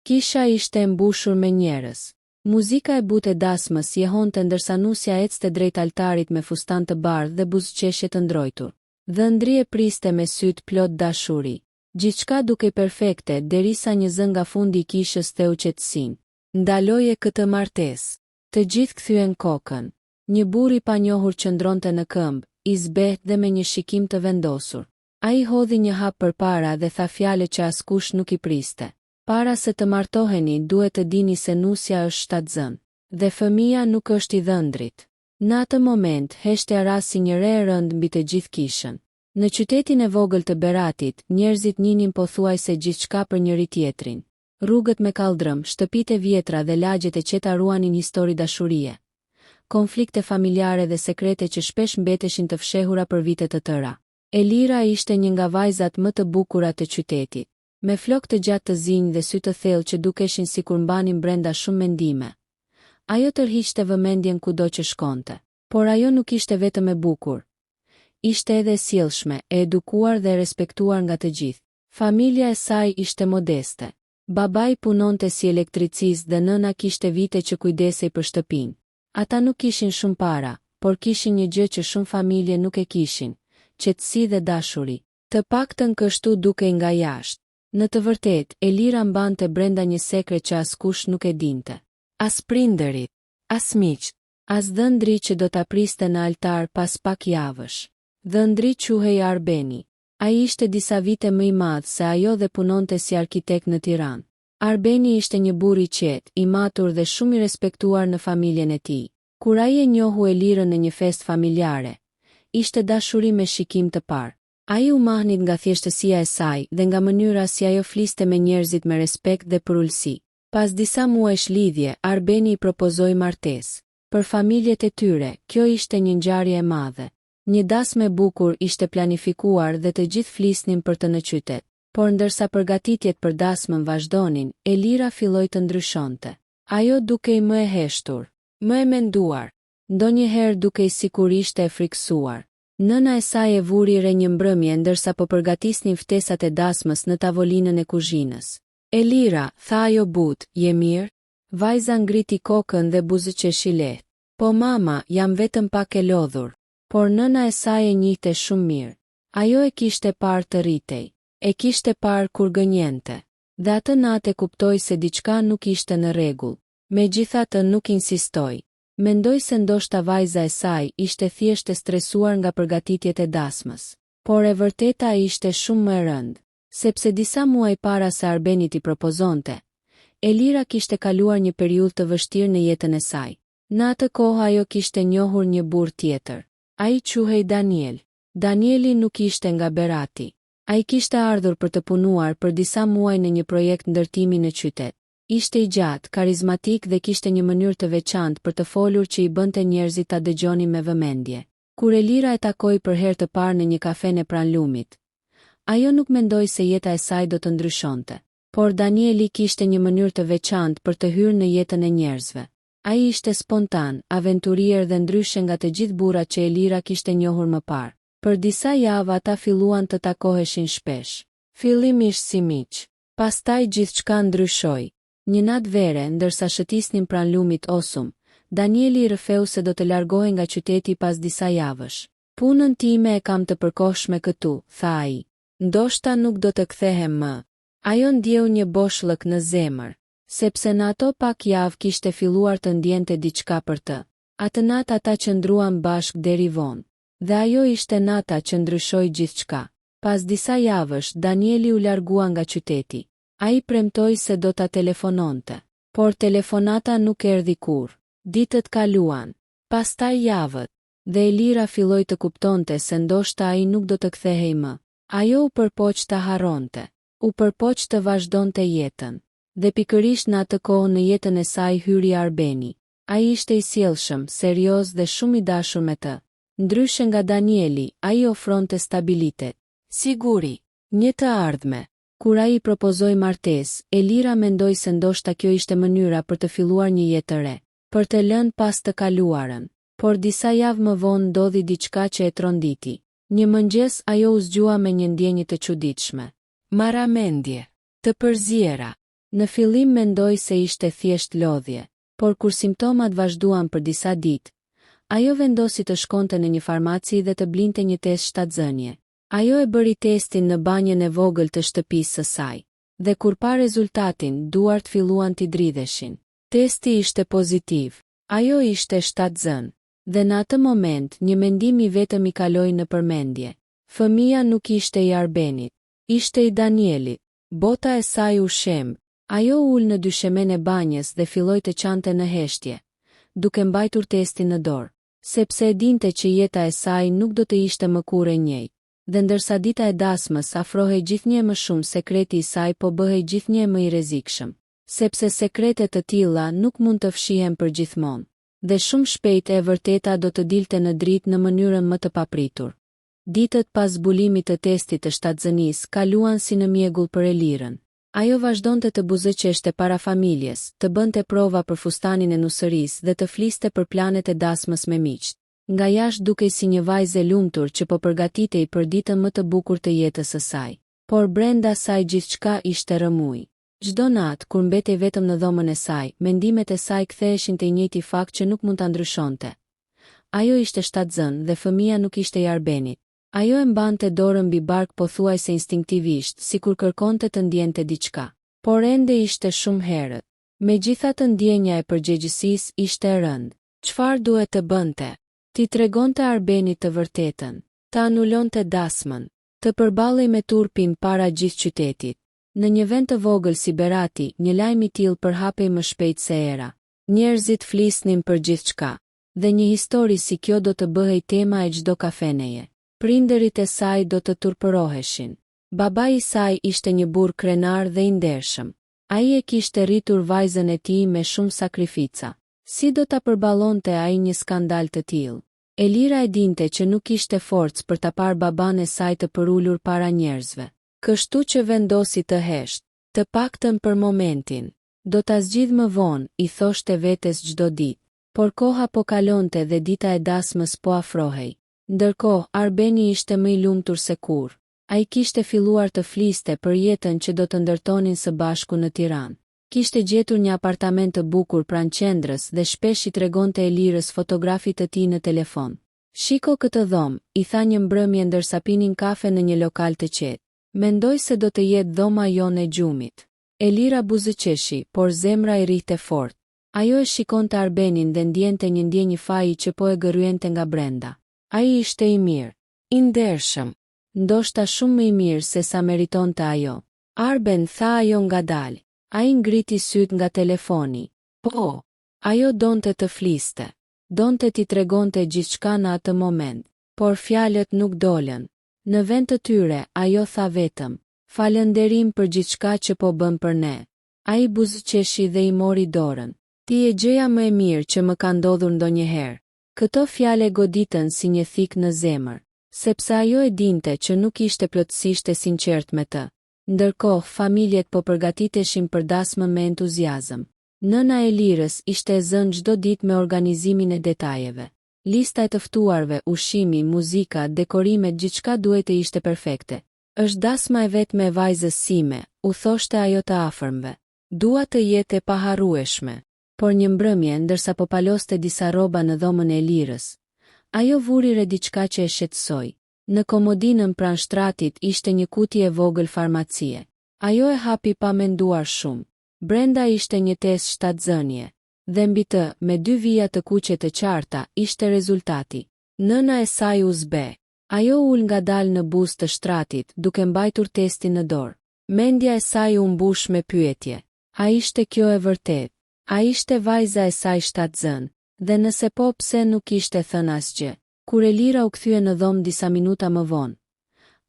Gjithkisha ishte e mbushur me njerëz. Muzika e butë e dasmës jehonte ndërsa nusja ecte drejt altarit me fustan të bardhë dhe buzëqeshje të ndrojtur. Dhëndri e priste me sytë plot dashuri. Gjithçka dukej perfekte derisa një zë nga fundi I kishës theu qetësinë. Ndaloje këtë martesë. Të gjithë kthyen kokën. Një burr I panjohur qëndronte në këmbë, I zbehtë dhe me një shikim të vendosur. Ai hodhi një hap përpara dhe tha fjalë që askush nuk I priste. Para se të martoheni duhet të dini se nusja është shtatzën, dhe fëmia nuk është I dhëndrit. Në atë moment heshtja ras si një re e rënd mbi të gjithë kishën. Në qytetin e vogël të Beratit, njerëzit njinin pothuajse gjithçka për njëri tjetrin. Rrugët me kaldrëm, shtëpitë e vjetra dhe lagjet e qeta ruanin histori dashurie. Konflikte familjare dhe sekrete që shpesh mbeteshin të fshehura për vite të tëra. Elira ishte një nga vajzat më të bukura të qytetit. Me flokë të gjatë të zinj dhe sy të thellë që dukeshin sikur mbanin brenda shumë mendime. Ajo tërhiqte vëmendjen kudo që shkonte. Por ajo nuk ishte vetëm e bukur. Ishte edhe e sjellshme, e edukuar dhe e respektuar nga të gjithë. Familja e saj ishte modeste. Babai punonte si elektricist dhe nëna kishte vite që kujdesej për shtëpinë. Ata nuk kishin shumë para, por kishin një gjë që shumë familje nuk e kishin: qetësi dhe dashuri. Të paktën kështu dukej nga jashtë. Në të vërtetë, Elira mbante brenda një sekret që askush nuk e dinte. As prindërit, as miqt, as dhëndri që do ta priste në altar pas pak javësh. Dhëndri quhej Arbeni. Ai ishte disa vite më I madh se ajo dhe punonte si arkitekt në Tiranë. Arbeni ishte një burr I qetë, I matur dhe shumë I respektuar në familjen e tij. Kur ai e njohu Elirën në një festë familjare, ishte dashuri me shikim të parë. Ai u mahnit nga thjeshtësia e saj dhe nga mënyra si ajo fliste me njerëzit me respekt dhe për ulësi. Pas disa muajsh lidhje, Arbeni I propozoi martesë. Për familjet e tyre, kjo ishte një ngjarje e madhe. Një dasmë e bukur ishte planifikuar dhe të gjithë flisnin për të në qytet. Por ndërsa përgatitjet për dasmën vazhdonin, Elira filloi të ndryshonte. Ajo dukej më e heshtur, më e menduar, ndonjëherë dukej sikur ishte e friksuar. Nëna e saj e vuri re një mbrëmje ndërsa po përgatisnin ftesat e dasmës në tavolinën e kuzhinës. Elira, tha ajo butë, je mirë? Vajza ngriti kokën dhe buzëqeshi lehtë. Po mama, jam vetëm pak e lodhur. Por nëna e saj e njihte shumë mirë. Ajo e kishte parë të rritej. E kishte parë kur gënjente. Dhe atë natë kuptoi se diçka nuk ishte në rregull. Megjithatë nuk insistoi. Mendoi se ndoshta vajza e saj ishte thjesht e stresuar nga përgatitjet e dasmës. Por e vërteta ishte shumë më e rëndë. Sepse disa muaj para se Arbeni t'i propozonte, Elira kishte kaluar një periudhë të vështirë në jetën e saj. Në atë kohë ajo kishte njohur një burr tjetër. Ai quhej Daniel. Danieli nuk ishte nga Berati. Ai kishte ardhur për të punuar për disa muaj në një projekt ndërtimi në qytet. Ishte I gjatë, karizmatik dhe kishte një mënyrë të veçantë për të folur që I bënte njerëzit ta dëgjonin me vëmendje. Kur Elira e takoi për herë të parë në një kafe në pranë lumit, ajo nuk mendoi se jeta e saj do të ndryshonte. Por Danieli kishte një mënyrë të veçantë për të hyrë në jetën e njerëzve. Ai ishte spontan, aventurier dhe ndryshe nga të gjithë burrat që Elira kishte njohur më parë. Për disa javë ata filluan të takoheshin shpesh. Fillimisht si miq. Pastaj gjithçka ndryshoi. Një natë vere, ndërsa shëtisnin pranë lumit Osum, Danieli I rrëfeu se do të largohej nga qyteti pas disa javësh. Punën time e kam të përkohshme këtu, tha ai. Ndoshta nuk do të kthehem më. Ajo ndjeu një boshllëk në zemër, sepse në ato pak javë kishte filluar të ndjente diçka për të. Atë natë ata qëndruan bashkë deri vonë. Dhe ajo ishte nata që ndryshoi gjithçka. Pas disa javësh, Danieli u largua nga qyteti. Ai premtoi se do ta telefononte, por telefonata nuk erdhi kurrë. Ditët kaluan, pastaj javët, dhe Elira filloi të kuptonte se ndoshta ai nuk do të kthehej më. Ajo u përpoq të harronte, u përpoq të vazhdonte jetën. Dhe pikërisht në atë kohë në jetën e saj hyri Arbeni. Ai ishte I sjellshëm, serioz dhe shumë I dashur me të. Ndryshe nga Danieli, ai ofronte stabilitet, siguri, një të ardhme. Kur ai propozoi martesë, Elira mendoi se ndoshta kjo ishte mënyra për të filluar një jetë të re, për të lënë pas të kaluarën. Por disa javë më vonë ndodhi diçka që e tronditi. Një mëngjes ajo u zgjua me një ndjenjë të çuditshme. Marramendje, të përziera. Në fillim mendoi se ishte thjesht lodhje, por kur simptomat vazhduan për disa ditë, ajo vendosi të shkonte në një farmaci dhe të blinte një test shtatzënie. Ajo e bëri testin në banjën e vogël të shtëpisë së saj, dhe kur pa rezultatin, duart filluan t'i dridheshin. Testi ishte pozitiv. Ajo ishte shtatzën, dhe në atë moment një mendim i vetëm i kaloi në përmendje. Fëmia nuk ishte i Arbenit, ishte i Danielit. Bota e saj u shemb. Ajo ul në dyshemen e banjës dhe filloi të qante në heshtje, duke mbajtur testin në dorë, sepse e dinte që jeta e saj nuk do të ishte më kurrë e njëjtë. Dhe ndërsa dita e dasmës afrohej gjithnjë më shumë, sekreti i saj po bëhej gjithnjë më i rrezikshëm, sepse sekretet të tilla nuk mund të fshihen përgjithmonë, dhe shumë shpejt e vërteta do të dilte në dritë në mënyrën më të papritur. Ditët pas zbulimit të testit të shtatzënisë kaluan si në mjegull për Elirën. Ajo vazhdonte të buzëqeshte para familjes, të bënte prova për fustanin e nusërisë dhe të fliste për planet e dasmës me miqt. Nga jashtë dukej si një vajzë e lumtur që po përgatitej për ditën më të bukur të jetës së saj. Por brenda saj gjithçka ishte rrëmuj. Çdo natë kur mbetej vetëm në dhomën e saj, mendimet e saj ktheheshin te i njëjti fakt që nuk mund ta ndryshonte. Ajo ishte shtatzën dhe fëmia nuk ishte i Arbenit. Ajo e mbante dorën mbi bark pothuajse instinktivisht, sikur kërkonte të ndjente diçka. Por ende ishte shumë herët. Megjithatë ndjenja e përgjegjësisë ishte e rëndë. Çfarë duhet të bënte? Ti tregonte Arbenit të vërtetën, të anulonte dasmën, të përballej me turpin para gjithë qytetit. Në një vend të vogël si Berati, një lajm i tillë përhapej më shpejt se era. Njerëzit flisnin për gjithçka, dhe një histori si kjo do të bëhej tema e çdo kafeneje. Prindërit e saj do të turpëroheshin. Babai i saj ishte një burr krenar dhe i ndershëm. Ai e kishte rritur vajzën e tij me shumë sakrifica. Si do ta përballonte ai një skandal të tillë? Elira e dinte që nuk kishte forcë për ta parë baban e saj të përulur para njerëzve. Kështu që vendosi të hesht, të paktën për momentin. Do ta zgjidh më vonë, i thoshte vetes çdo ditë. Por koha po kalonte dhe dita e dasmës po afrohej. Ndërkohë, Arbeni ishte më i lumtur se kurrë. Ai kishte filluar të fliste për jetën që do të ndërtonin së bashku në Tiranë. Kishte gjetur një apartament të bukur pranë qendrës dhe shpesh i tregonte Elirës fotografit të tij në telefon. Shiko këtë dhomë, i tha një mbrëmje ndërsa pinin kafe në një lokal të qetë. Mendoj se do të jetë dhoma jonë e gjumit. Elira buzëqeshi, por zemra i rrihte fort. Ajo e shikonte Arbenin dhe ndjente një ndjenjë faji që po e gërryente nga brenda. Ai ishte i mirë, i ndershëm, ndoshta shumë më i mirë se sa meritonte ajo. Arben, tha ajo ngadalë. Ai ngriti syt nga telefoni. Po, ajo donte të fliste. Donte t'i tregonte gjithçka në atë moment, por fjalët nuk dolën. Në vend të tyre, ajo tha vetëm, falënderim për gjithçka që po bën për ne. Ai buzëqeshi dhe i mori dorën. Ti je gjëja më e mirë që më ka ndodhur ndonjëherë. Këto fjale goditën si një thik në zemër, sepse ajo e dinte që nuk ishte plotësisht e sinqert me të. Ndërkohë, familjet po përgatiteshin për dasmën me entuziazëm. Nëna e Elirës ishte e zënë çdo ditë me organizimin e detajeve. Lista e të ftuarve, ushqimi, muzika, dekorimet, gjithçka duhet të ishte perfekte. Është dasma e vetme e vajzës sime, u thoshte ajo të afërmve. Dua të jetë e paharrueshme. Por një mbrëmje, ndërsa po paloste disa rroba në dhomën e Elirës, ajo vuri re diçka që e shqetësoi. Në komodinën pranë shtratit ishte një kutje e vogël farmacie. Ajo e hapi pa menduar shumë. Brenda ishte një testë shtatzënie, dhe mbi të, me 2 vija të kuqe të qarta, ishte rezultati. Nëna e saj u zbe. Ajo ul ngadalë në buzë të shtratit, duke mbajtur testin në dorë. Mendja e saj u mbush me pyetje. A ishte kjo e vërtetë? A ishte vajza e saj shtatzën, dhe nëse po pse nuk ishte thënë asgjë. Kur Elira u kthye në dhomë disa minuta më vonë,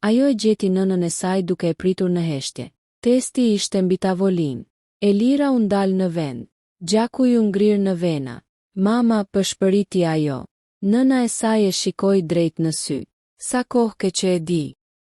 ajo e gjeti nënën e saj duke e pritur në heshtje. Testi ishte mbi tavolinë. Elira u ndal në vend. Gjaku ju ngrir në vena. Mama, pëshpëriti ajo. Nëna e saj e shikoi drejt në sy. Sa kohë ke që e di?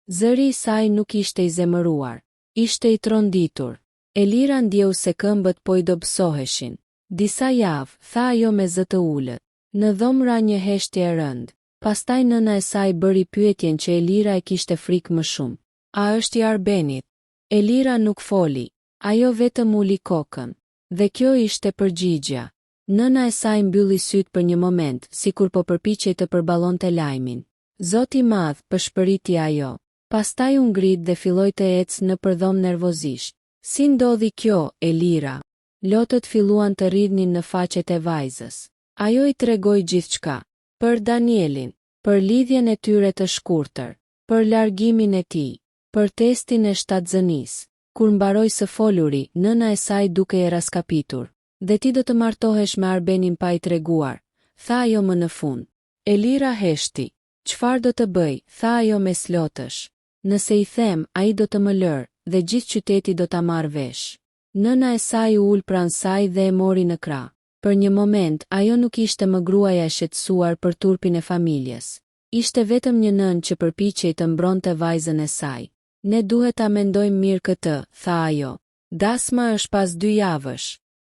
Zëri i saj nuk ishte i zemëruar. Ishte i tronditur. Elira ndjeu se këmbët po i dobësoheshin. Disa javë, tha ajo me zë të ulët. Në dhomë ra një heshtje e rëndë. Pastaj nëna e saj bëri pyetjen që Elira e kishte frikë më shumë. A është i Arbenit? Elira nuk foli. Ajo vetëm uli kokën. Dhe kjo ishte përgjigja. Nëna e saj mbylli sytë për një moment, sikur po përpiqej të përballonte lajmin. Zoti i madh, pëshpëriti ajo. Pastaj u ngrit dhe filloi të ecë nëpër dhomë nervozisht. Si ndodhi kjo, Elira? Lotët filluan të rridhnin në faqet e vajzës. Ajo i tregoi gjithçka. Për Danielin, për lidhjen e tyre të shkurtër, për largimin e tij, për testin e shtatzënisë. Kur mbaroi së foluri, nëna e saj duke e raskapitur. Dhe ti do të martohesh me Arbenin pa i treguar, tha ajo më në fund. Elira heshti. Çfarë do të bëj, tha ajo me slotësh. Nëse i them, ai do të më lërë, dhe gjithë qyteti do ta marrë vesh. Nëna e saj u ul pranë saj dhe e mori në krah. Për një moment, ajo nuk ishte më gruaja e shqetësuar për turpin e familjes. Ishte vetëm një nënë që përpiqej të mbronte vajzën e saj. Ne duhet ta mendojmë mirë këtë, tha ajo. Dasma është pas 2 javësh.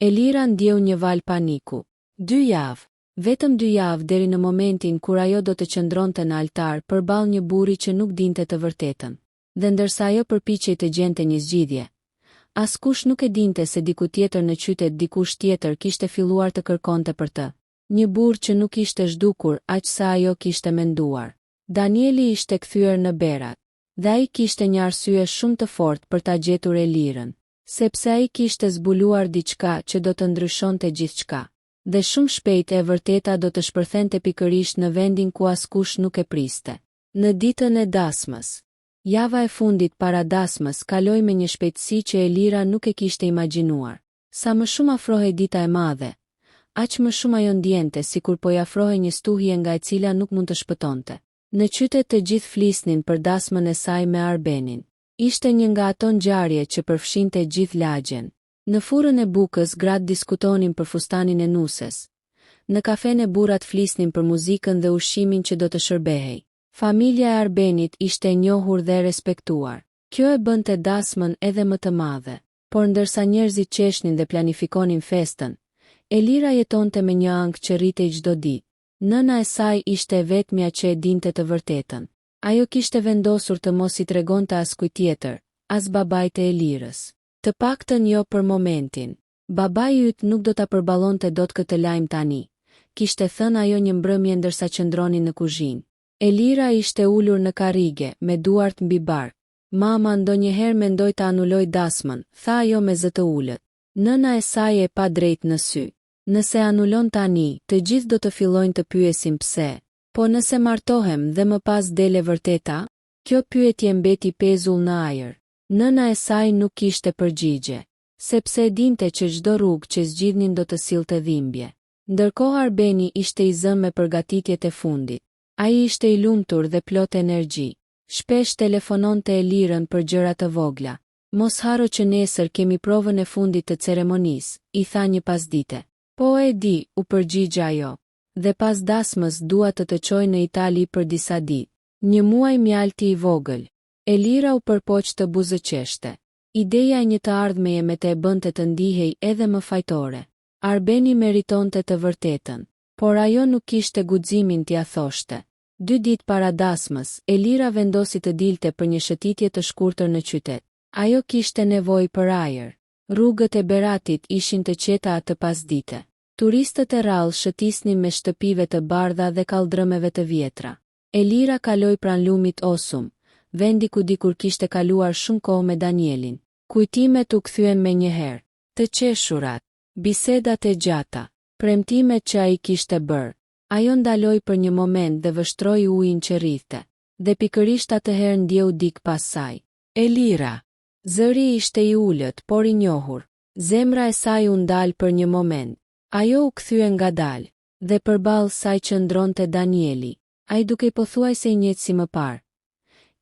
Elira ndjeu një val paniku. 2 javë. Vetëm 2 javë deri në momentin kur ajo do të qëndronte në altar përballë një burri që nuk dinte të vërtetën. Dhe ndërsa ajo përpiqej të gjente një zgjidhje, askush nuk e dinte se diku tjetër në qytet dikush tjetër kishte filluar të kërkonte për të. Një burr që nuk ishte zhdukur aq sa ajo kishte menduar. Danieli ishte kthyer në Berat. Dhe ai kishte një arsye shumë të fortë për ta gjetur Elirën, sepse ai kishte zbuluar diçka që do të ndryshonte gjithçka. Dhe shumë shpejt e vërteta do të shpërthente pikërisht në vendin ku askush nuk e priste. Në ditën e dasmës. Java e fundit para dasmës kaloi me një shpejtësi që Elira nuk e kishte imagjinuar. Sa më shumë afrohej dita e madhe, aq më shumë ajo ndjente sikur po i afrohej një stuhje nga e cila nuk mund të shpëtonte. Në qytet të gjithë flisnin për dasmën e saj me Arbenin. Ishte një nga ato ngjarje që përfshinte gjithë lagjen. Në furrën e bukës gratë diskutonin për fustanin e nuses. Në kafene burrat flisnin për muzikën dhe ushqimin që do të shërbehej. Familja e Arbenit ishte e njohur dhe respektuar. Kjo e bënte dasmën edhe më të madhe. Por ndërsa njerëzit qeshnin dhe planifikonin festën, Elira jetonte me një ankth që rritej çdo ditë. Nëna e saj ishte e vetmja që e dinte të vërtetën. Ajo kishte vendosur të mos i tregonte askujt tjetër, as babait të Elirës. Të paktën jo për momentin. Babai yt nuk do ta përballonte dot këtë lajm tani, kishte thënë ajo një mbrëmje ndërsa qëndronin në kuzhinë. Elira ishte ulur në karrige, me duart mbi bark. Mama ndonjëherë mendoi të anuloj dasmën, tha ajo me zë të ulët. Nëna e saj e pa drejt në sy. Nëse anulon tani, të gjithë do të fillojnë të pyesin pse. Po nëse martohem dhe më pas dele vërteta? Kjo pyetje mbeti pezull në ajër. Nëna e saj nuk kishte përgjigje, sepse e dinte që çdo rrugë që zgjidhnin do të sillte dhimbje. Ndërkohë Arbeni ishte i zënë me përgatitjet e fundit. Ai ishte i lumtur dhe plot energji. Shpesh telefononte Elirën për gjëra të vogla. Mos haro që nesër kemi provën e fundit të ceremonisë, i tha një pasdite. Po e di, u përgjigja ajo. Dhe pas dasmës dua të çoj në Itali për disa ditë. 1 muaj mjalti i vogël. Elira u përpoq të buzëqeshte. Ideja e një të ardhmeje me të e bënte të ndihej edhe më fajtore. Arbeni meritonte të vërtetën, por ajo nuk kishte guximin t'ia thoshte. 2 ditë para dasmës, Elira vendosi të dilte për një shëtitje të shkurtër në qytet. Ajo kishte nevojë për ajër. Rrugët e Beratit ishin të qeta atë pasdite. Turistët e rrallë shëtisnin me shtëpive të bardha dhe kaldrëmeve të vjetra. Elira kaloi pranë lumit Osum, vendi ku dikur kishte kaluar shumë kohë me Danielin. Kujtimet u kthyen me njëherë. Të qeshurat, bisedat e gjata, premtimet që ai kishte bërë. Ajo ndaloi për një moment dhe vështroi ujin që rrithte. Dhe pikërisht atëherë ndjeu dik pas saj. Elira. Zëri ishte i ulët, por i njohur. Zemra e saj u ndal për një moment. Ajo u kthye ngadalë, dhe përballë saj qëndronte Danieli. Ai dukej pothuajse i njëjtë si më parë.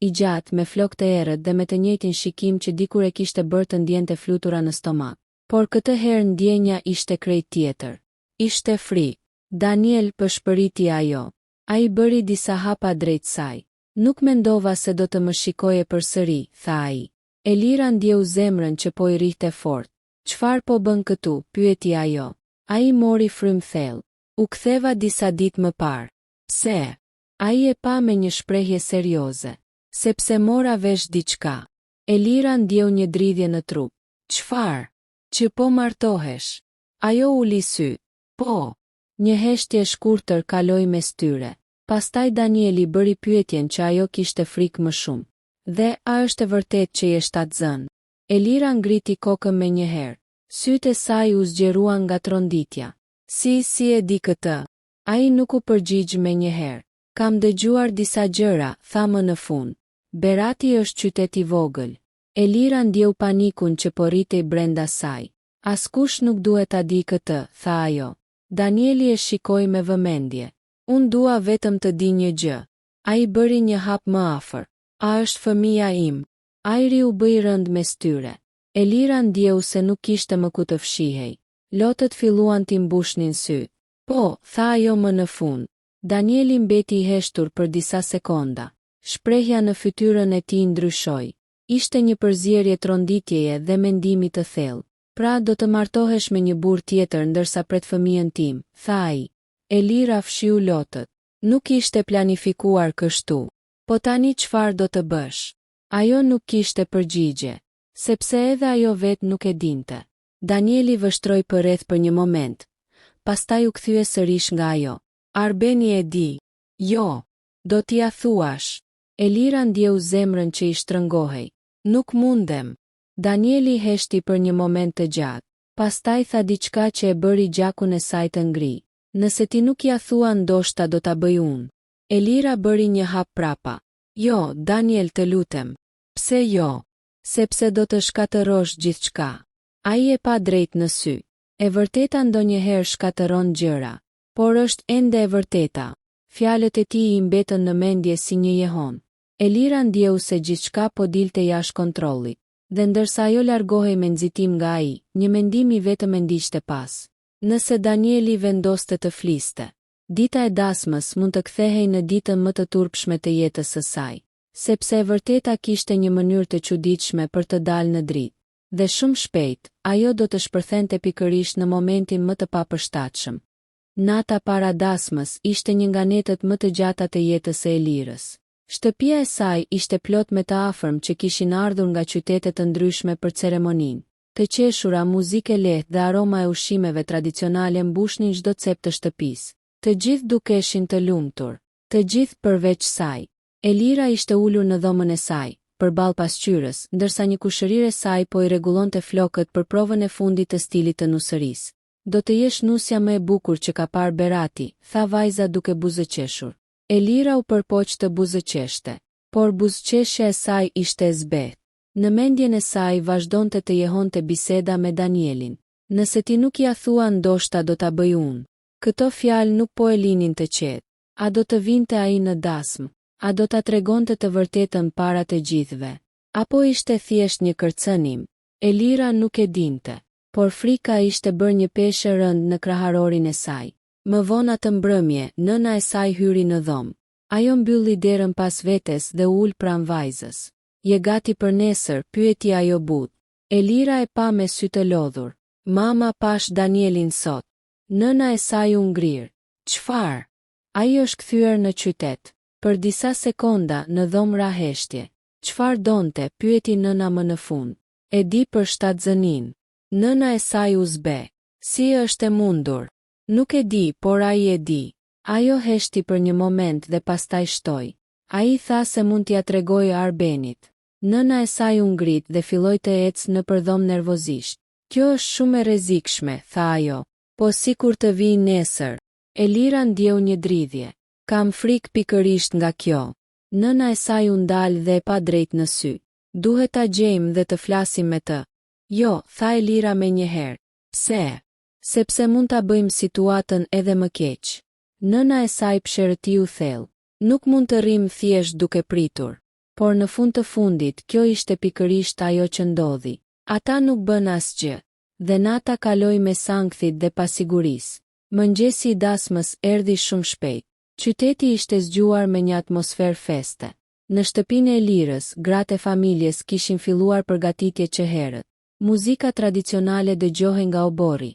I gjatë, me flokë të errët dhe me të njëjtin shikim që dikur e kishte bërë të ndjente flutura në stomak. Por këtë herë ndjenja ishte krejt tjetër. Ishte frikë. Daniel pëshpëriti ajo. Ai bëri disa hapa drejt saj. Nuk mendova se do të më shikoje përsëri, tha ai. Elira ndjeu zemrën që po i rrihte fort. Çfarë po bën këtu? Pyeti ajo. Ai mori frym thellë. U ktheva disa ditë më parë. Pse? Ai e pa me një shprehje serioze. Sepse mora vesh diçka. Elira ndjeu një dridhje në trup. Çfarë? Që po martohesh? Ajo uli sy. Po. Një heshtje shkurtër kaloi mes tyre. Pastaj Danieli bëri pyetjen që ajo kishte frikë më shumë. Dhe, a është e vërtet që je shtatzën? Elira ngriti kokën me njëherë. Sytë e saj u zgjeruan nga tronditja. Si e di këtë? Ai nuk u përgjigj me njëherë. Kam dëgjuar disa gjëra, tha më në fund. Berati është qytet i vogël. Elira ndjeu panikun që po rritej brenda saj. Askush nuk duhet ta di këtë, tha ajo. Danieli e shikoi me vëmendje. Unë dua vetëm të di një gjë. Ai bëri një hap më afër. A është fëmia im? Ajri u bëi rënd mes tyre. Elira ndjeu se nuk kishte më ku të fshihej. Lotët filluan t'i mbushnin sy. Po, tha ajo më në fund. Danieli mbeti i heshtur për disa sekonda. Shprehja në fytyrën e tij ndryshoi. Ishte një përzierje tronditjeje dhe mendimi të thellë. Pra do të martohesh me një burr tjetër ndërsa pret fëmijën tim, tha ai. Elira fshiu lotët. Nuk ishte planifikuar kështu. Po tani çfarë do të bësh? Ajo nuk kishte përgjigje, sepse edhe ajo vetë nuk e dinte. Danieli vështroi përreth për një moment. Pastaj u kthye sërish nga ajo. Arbeni e di. Jo. Do t'ia thuash. Elira ndjeu zemrën që i shtrëngohej. Nuk mundem. Danieli heshti për një moment të gjatë. Pastaj tha diçka që e bëri gjakun e saj të ngri. Nëse ti nuk ja thua ndoshta do ta bëj unë. Elira bëri një hap prapa. Jo, Daniel, të lutem. Pse jo? Sepse do të shkatërosh gjithçka. Ai e pa drejt në sy. E vërteta ndonjëherë shkatëron gjëra, por është ende e vërteta. Fjalët e tij i mbetën në mendje si një jehon. Elira ndjeu se gjithçka po dilte jashtë kontrollit. Dhe ndërsa ajo largohej me nxitim nga ai, një mendim i vetëm e ndiqte pas. Nëse Danieli vendoste të fliste, dita e dasmës mund të kthehej në ditën më të turpshme të jetës së saj, sepse e vërteta kishte një mënyrë të çuditshme për të dalë në dritë. Dhe shumë shpejt, ajo do të shpërthente pikërisht në momentin më të papërshtatshëm. Nata para dasmës ishte një nga netët më të gjata të jetës së Elirës. Shtëpia e saj ishte plot me të afërm që kishin ardhur nga qytete të ndryshme për ceremoninë. Të qeshura, muzikë lehtë dhe aroma e ushqimeve tradicionale mbushnin çdo cep të shtëpisë. Të gjithë dukeshin të lumtur, të gjithë përveç saj. Elira ishte ulur në dhomën e saj, përballë pasqyrës, ndërsa një kushërire saj po i rregullonte flokët për provën e fundit të stilit të nusërisë. Do të jesh nusja më e bukur që ka parë Berati, tha vajza duke buzëqeshur. Elira u përpoq të buzëqeshte, por buzëqeshja e saj ishte e zbehtë. Në mendjen e saj vazhdonte të jehonte biseda me Danielin. Nëse ti nuk ja thua ndoshta do ta bëj unë. Këto fjalë nuk po e linin të qetë. A do të vinte ai në dasmë? A do ta tregonte të vërtetën para të gjithëve? Apo ishte thjesht një kërcënim? Elira nuk e dinte, por frika ishte bërë një peshë rënd në kraharorin e saj. Më vonë atë mbrëmje, nëna e saj hyri në dhomë. Ajo mbylli derën pas vetes dhe ul pranë vajzës. Je gati për nesër, pyeti ajo butë. Elira e pa me sy të lodhur. Mama, pash Danielin sot. Nëna e saj u ngrir. Çfarë? Ai është kthyer në qytet. Për disa sekonda në dhomë ra heshtje. Çfarë donte, pyeti nëna më në fund. E di për shtatzënin. Nëna e saj u zbe. Si është e mundur? Nuk e di, por ai e di. Ajo heshti për një moment dhe pastaj shtoi. Ai tha se mund t'ia tregojë Arbenit. Nëna e saj u ngrit dhe filloi të ecë nëpër dhomë nervozisht. Kjo është shumë e rrezikshme, tha ajo. Po sikur të vi nesër. Elira ndjeu një dridhje. Kam frikë pikërisht nga kjo. Nëna e saj u ndal dhe e pa drejt në sy. Duhet ta gjejmë dhe të flasim me të. Jo, tha Elira me njëherë. Pse? Sepse mund ta bëjmë situatën edhe më keq. Nëna e saj pshërëtiu thellë. Nuk mund të rrim thjesht duke pritur. Por në fund të fundit, kjo ishte pikërisht ajo që ndodhi. Ata nuk bën asgjë. Dhe nata kaloi me sankthit dhe pasigurisë. Mëngjesi i dasmës erdhi shumë shpejt. Qyteti ishte zgjuar me një atmosferë feste. Në shtëpinë e Elirës, gratë e familjes kishin filluar përgatitjet që herët. Muzika tradicionale dëgjohej nga oborri,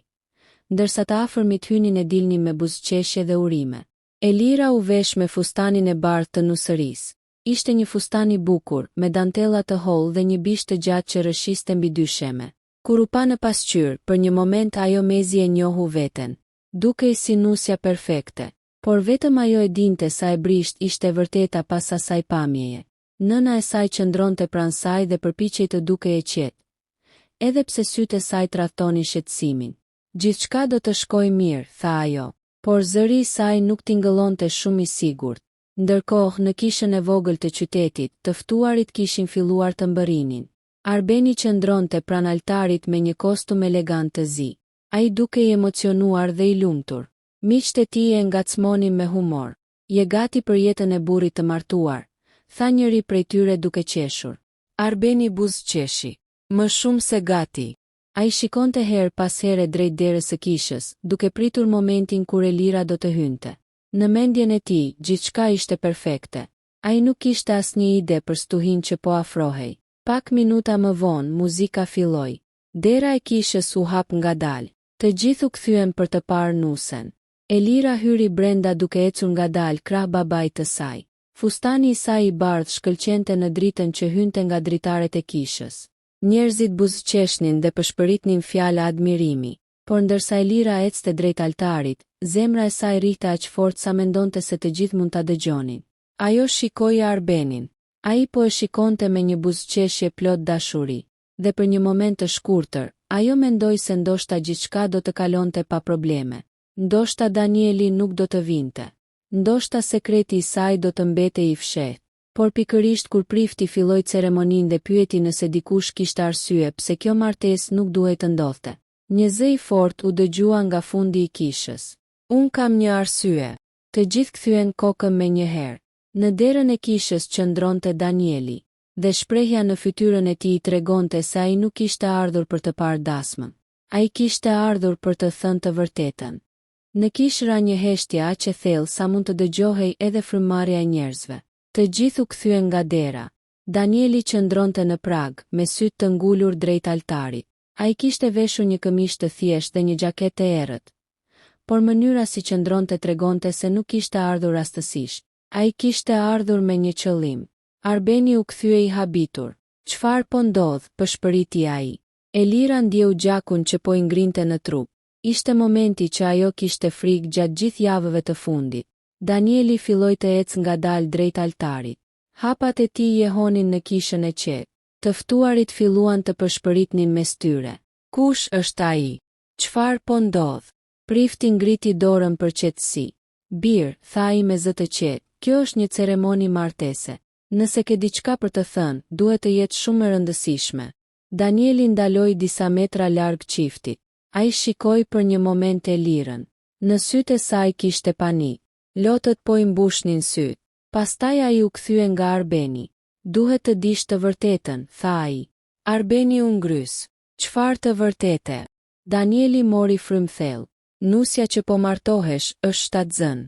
ndërsa të afërmit hynin e dilnin me buzëqeshje dhe urime. Elira u vesh me fustanin e bardhë të nusërisë. Ishte një fustan i bukur, me dantella të hollë dhe një bishtë të gjatë që rëshiste mbi dy sheme. Kur u pa në pasqyrë, për një moment ajo mezi e njohu veten, dukej si nusja perfekte, por vetëm ajo e dinte sa e brisht ishte e vërteta pas asaj pamjeje. Nëna e saj qëndronte pranë saj dhe përpiqej të dukej e qetë, edhe pse sytë e saj tradhtonin shqetësimin. Gjithçka do të shkojë mirë, tha ajo, por zëri i saj nuk tingëllonte shumë i sigurt. Ndërkohë, në kishën e vogël të qytetit, të ftuarit kishin filluar të mbërrinin. Arbeni qëndronte pranë altarit me një kostum elegant të zi. Ai dukej i emocionuar dhe i lumtur. Miqtë e tij e ngacmonin me humor. Je gati për jetën e burrit të martuar, tha njëri prej tyre duke qeshur. Arbeni buzëqeshi. Më shumë se gati. Ai shikonte her pas here drejt derës së kishës, duke pritur momentin kur Elira do të hynte. Në mendjen e tij, gjithçka ishte perfekte. Ai nuk kishte asnjë ide për stuhin që po afrohej. Pak minuta më vonë, muzika filloi. Dera e kishës u hap ngadalë. Të gjithë u kthyen për të parë nusen. Elira hyri brenda duke ecur ngadalë krah babait të saj. Fustani i saj i bardhë shkëlqente në dritën që hynte nga dritaret e kishës. Njerëzit buzëqeshnin dhe përshpëritnin fjala admirimi, por ndërsa Elira ecte drejt altarit, zemra e saj rrihte aq fort sa mendonte se të gjithë mund ta dëgjonin. Ajo shikoi Arbenin. Ai po e shikonte me një buzëqeshje plot dashuri, dhe për një moment të shkurtër, ajo mendoi se ndoshta gjithçka do të kalonte pa probleme. Ndoshta Danieli nuk do të vinte. Ndoshta sekreti i saj do të mbetej i fshehtë. Por pikërisht kur prifti filloi ceremoninë dhe pyeti nëse dikush kishte arsye pse kjo martesë nuk duhej të ndodhte. Një zë i fortë u dëgjua nga fundi i kishës. Unë kam një arsye. Të gjithë kthyen kokën me një herë. Në derën e kishës qëndronte Danieli, dhe shprehja në fytyrën e tij tregonte se ai nuk kishte ardhur për të parë dasmën. Ai kishte ardhur për të thënë të vërtetën. Në kishë ra një heshtje aq e thellë sa mund të dëgjohej edhe frymëmarrja e njerëzve. Të gjithë u kthyen nga dera. Danieli qëndronte në prag, me sytë të ngulur drejt altarit. Ai kishte veshur një këmishë të thjeshtë dhe një xhaketë të errët. Por mënyra si qëndronte tregonte se nuk kishte ardhur rastësisht. Ai kishte ardhur me një qëllim. Arbeni u kthye i habitur. Çfarë po ndodh? Përshpëriti ai. Elira ndjeu gjakun që po i ngrinte në trup. Ishte momenti që ajo kishte frikë gjatë gjithë javëve të fundit. Danieli filloi të ecë ngadalë drejt altarit. Hapat e tij jehonin në kishën e qetë. Të ftuarit filluan të përshpëritnin mes tyre. Kush është ai? Çfarë po ndodh? Prifti ngriti dorën për qetësi. Bir, tha ai me zë të qetë, kjo është një ceremoni martese. Nëse ke diçka për të thënë, duhet të jetë shumë e rëndësishme. Danieli ndaloi disa metra larg çiftit. Ai shikoi për një moment Elirën. Në sytë e saj kishte panik. Lotët po i mbushnin syt. Pastaj ai u kthye nga Arbeni. Duhet të dish të vërtetën, tha ai. Arbeni u ngrys. Çfarë të vërtete? Danieli mori frymthell. Nusja që po martohesh është shtatzën.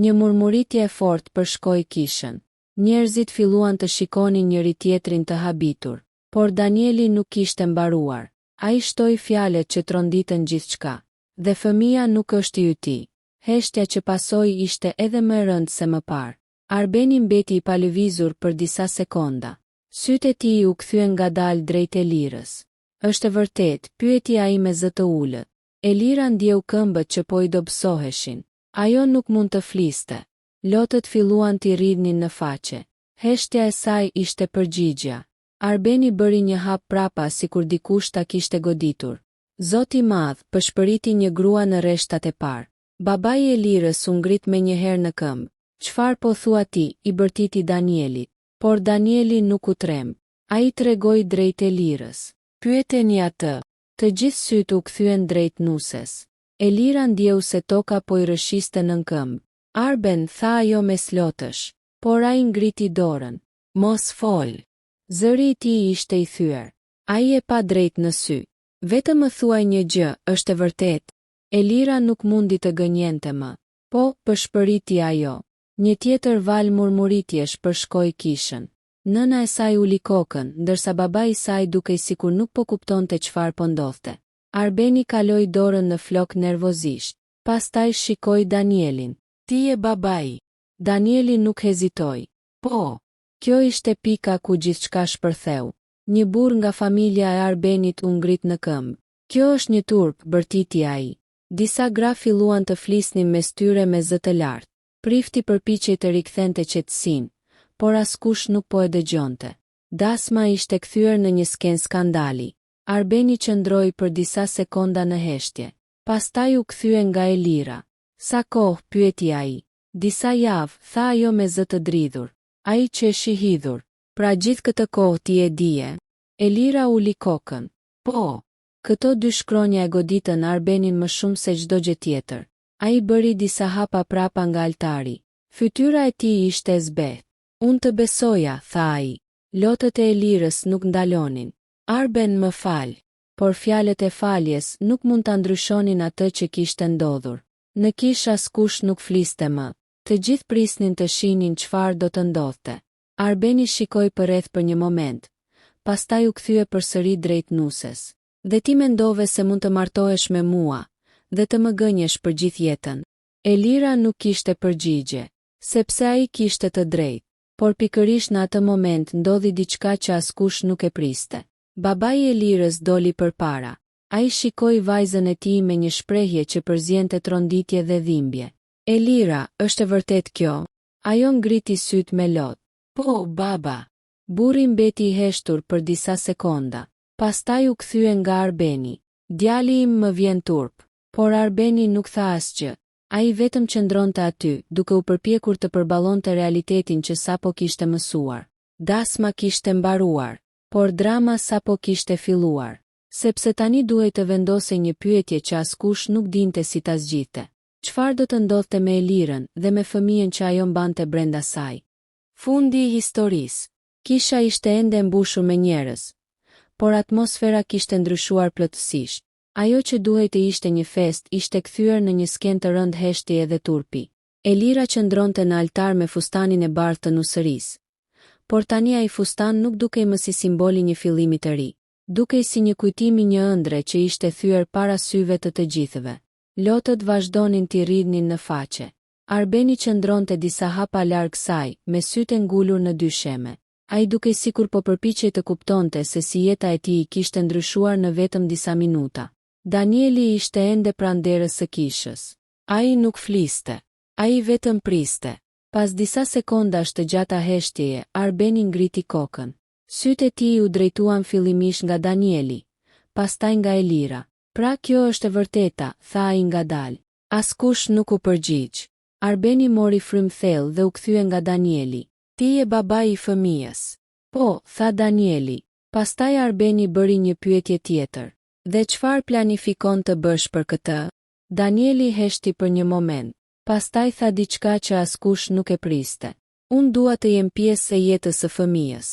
Një murmuritje e fortë përshkoi kishën. Njerëzit filluan të shikonin njëri tjetrin të habitur, por Danieli nuk kishte mbaruar. Ai shtoi fjalët që tronditën gjithçka. Dhe fëmia nuk është i yti. Heshtja që pasoi ishte edhe më e rëndë se më parë. Arbeni mbeti i palëvizur për disa sekonda. Sytë e tij u kthyen ngadalë drejt Elirës. Është vërtet? Pyeti ai me zë të ulët. Elira ndjeu këmbët që po i dobësoheshin. Ajo nuk mund të fliste. Lotët filluan t'i rridhnin në faqe. Heshtja e saj ishte përgjigja. Arbeni bëri një hap prapa sikur dikush ta kishte goditur. Zoti i madh, përshpëriti një grua në rreshtat e parë. Babai i Elirës u ngrit me një herë në këmbë. Çfarë po thua ti? I bërtiti Danielit. Por Danieli nuk u tremb. Ai tregoi drejt Elirës. Pyeteni atë. Të gjithë sytë u kthyen drejt nuses. Elira ndjeu se toka po i rëshiste nën këmbë. Arben, tha ajo me slotësh. Por ai ngriti dorën. Mos fol. Zëri i tij ishte i thyer. Ai e pa drejt në sy. Vetëm më thuaj një gjë, është e vërtetë. Elira nuk mundi të gënjente më. Po, përshpëriti ajo. Një tjetër val murmuritjesh përshkoi kishën. Nëna e saj uli kokën, ndërsa babai i saj dukej sikur nuk po kuptonte çfarë po ndodhte. Arbeni kaloi dorën në flok nervozisht. Pastaj shikoi Danielin. Ti je babai. Danieli nuk hezitoi. Po. Kjo ishte pika ku gjithçka shpërtheu. Një burr nga familja e Arbenit u ngrit në këmbë. Kjo është një turp, bërtiti ai. Disa gra filluan të flisnin mes tyre me zë të lartë. Prifti përpiqej të rikthente qetësinë, por askush nuk po e dëgjonte. Dasma ishte kthyer në një skenë skandali. Arbeni qëndroi për disa sekonda në heshtje. Pastaj u kthye nga Elira. Sa kohë, pyeti ai. Disa javë, tha ajo me zë të dridhur. Ai qeshi hidhur. Pra gjithë këtë kohë ti e dije? Elira uli kokën. Po. Këto dy shkronja e goditën Arbenin më shumë se çdo gjë tjetër. Ai bëri disa hapa prapa nga altari. Fytyra e tij ishte e zbehtë. Unë të besoja, tha ai. Lotët e Elirës nuk ndalonin. Arben më fal. Por fjalët e faljes nuk mund ta ndryshonin atë që kishte ndodhur. Në kish askush nuk fliste më. Të gjithë prisnin të shihnin çfarë do të ndodhte. Arbeni shikoi përreth për një moment. Pastaj u kthye përsëri drejt nuses. Dhe ti mendove se mund të martohesh me mua, dhe të më gënjesh për gjithë jetën. Elira nuk kishte përgjigje, sepse ai kishte të drejtë, por pikërisht në atë moment ndodhi diçka që askush nuk e priste. Babai i Elirës doli përpara. Ai shikoi vajzën e tij me një shprehje që përziente tronditje dhe dhimbje. Elira, është e vërtet kjo? Ajo ngriti syt me lot. Po, baba. Burri mbeti i heshtur për disa sekonda. Pastaj u kthye nga Arbeni. Djali im më vjen turp. Por Arbeni nuk tha asgjë. Ai vetëm qëndronte aty, duke u përpjekur të përballonte realitetin që sapo kishte mësuar. Dasma kishte mbaruar, por drama sapo kishte filluar. Sepse tani duhej të vendosej një pyetje që askush nuk dinte si ta zgjidhte. Çfarë do të ndodhte me Elirën dhe me fëmijën që ajo mbante brenda saj? Fundi i historisë. Kisha ishte ende mbushur me njerëz, por atmosfera kishte ndryshuar plotësisht. Ajo që duhej të ishte një fest ishte kthyer në një skenë të rënd heshtjeje dhe turpi. Elira qëndronte në altar me fustanin e bardhë të nusërisë. Por tani ai fustan nuk dukej më si simboli një fillimi të ri. Dukej si një kujtimi një ëndre që ishte thyer para syve të gjithëve. Lotët vazhdonin t'i rridnin në faqe. Arbeni qëndronte disa hapa larg saj, me sytë ngulur në dy sheme. Ai dukej sikur po përpiqej të kuptonte se si jeta e tij kishte ndryshuar në vetëm disa minuta. Danieli ishte ende pranë derës së kishës. Ai nuk fliste. Ai vetëm priste. Pas disa sekondash të gjata heshtjeje, Arbeni ngriti kokën. Sytë e tij u drejtuan fillimisht nga Danieli, pastaj nga Elira. Pra kjo është e vërteta, tha ai ngadalë. Askush nuk u përgjigj. Arbeni mori frymë thellë dhe u kthye nga Danieli. Ti je babai i fëmijës. Po, tha Danieli. Pastaj Arbeni bëri një pyetje tjetër. Dhe çfarë planifikon të bësh për këtë? Danieli heshti për një moment. Pastaj tha diçka që askush nuk e priste. Unë dua të jem pjesë e jetës së fëmijës.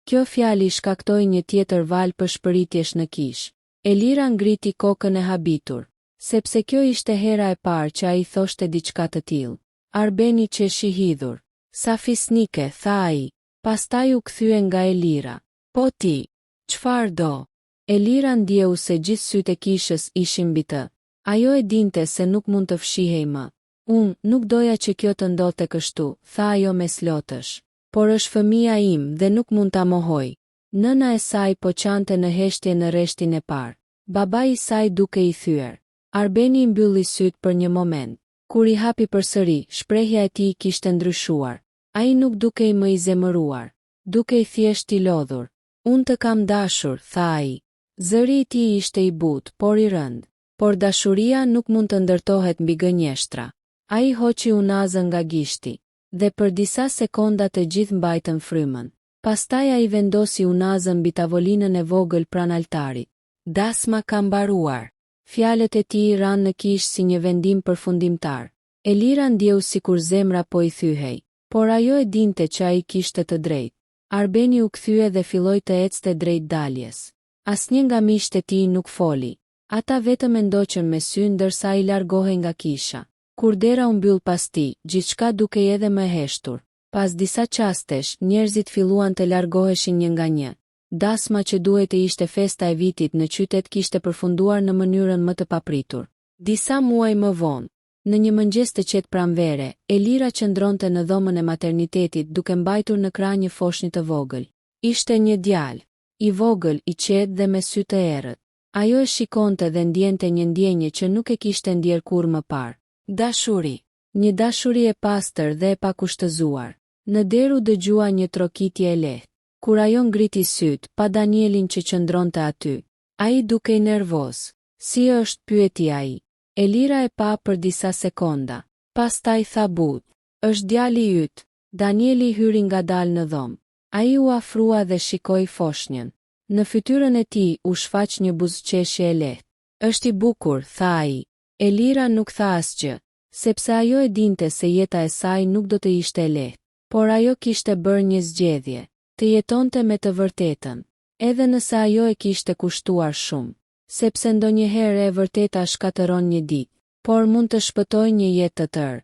Kjo fjalë shkaktoi një tjetër valë përshpëritjesh në kishë. Elira ngriti kokën e habitur, sepse kjo ishte hera e parë që ai thoshte diçka të tillë. Arbeni qeshi hidhur. Sa fisnike, tha ai. Pastaj u kthye nga Elira. Po ti, çfarë do? Elira ndjeu se gjithë sytë e kishës ishin mbi të. Ajo e dinte se nuk mund të fshihej më. Unë nuk doja që kjo të ndodhte kështu, tha ajo me slotësh. Por është fëmia im dhe nuk mund ta mohoj. Nëna e saj po qante në heshtje në rreshtin e parë. Babai i saj duke i thyer. Arbeni i mbylli syt për një moment. Kur i hapi përsëri, shprehja e tij kishte ndryshuar. Ai nuk dukej më i zemëruar. Dukej thjesht i lodhur. Unë të kam dashur, tha ai. Zëri i tij ishte i butë, por i rënd. Por dashuria nuk mund të ndërtohet mbi gënjeshtra. Ai hoqi unazën nga gishti. Dhe për disa sekonda të gjithë mbajtën frymën. Pastaj ai vendosi unazën mbi tavolinën e vogël pranë altarit. Dasma ka mbaruar. Fjalët e tij ranë në kishë si një vendim përfundimtar. Elira ndjeu sikur zemra po i thyhej, por ajo e dinte që ai kishte të drejtë. Arbeni u kthye dhe filloi të ecte drejt daljes. Asnjë nga miqtë e tij nuk foli. Ata vetëm e ndoqën me sy ndërsa ai largohej nga kisha. Kur dera u mbyll pas tij, gjithçka dukej edhe më e heshtur. Pas disa qastesh, njerëzit filluan të largoheshin një nga një. Dasma që duhej të ishte festa e vitit në qytet kishte përfunduar në mënyrën më të papritur. Disa muaj më vonë, në një mëngjes të qetë pranvere, Elira qëndronte në dhomën e maternitetit duke mbajtur në krah një foshnjë të vogël. Ishte një djalë. i vogël, i qetë dhe me sy të errët. Ajo e shikonte dhe ndjente një ndjenjë që nuk e kishte ndjer kur më parë. Dashuri. Një dashuri e pastër dhe e pakushtëzuar. Në deru dëgjua një trokitje e lehtë. Kur ajo ngriti syt, pa Danielin që qëndronte aty. Ai dukej nervoz. Si është, pyeti ai. Elira e pa për disa sekonda. Pastaj tha butë. Është djali yt. Danieli hyri ngadalë në dhomë. Ai u afrua dhe shikoi foshnjën. Në fytyrën e tij u shfaq një buzëqeshje e lehtë. Është i bukur, tha ai. Elira nuk tha asgjë, sepse ajo e dinte se jeta e saj nuk do të ishte e lehtë. Por ajo kishte bërë një zgjedhje, të jetonte me të vërtetën, edhe nëse ajo e kishte kushtuar shumë, sepse ndonjëherë e vërteta shkatëron një ditë, por mund të shpëtojë një jetë të tërë.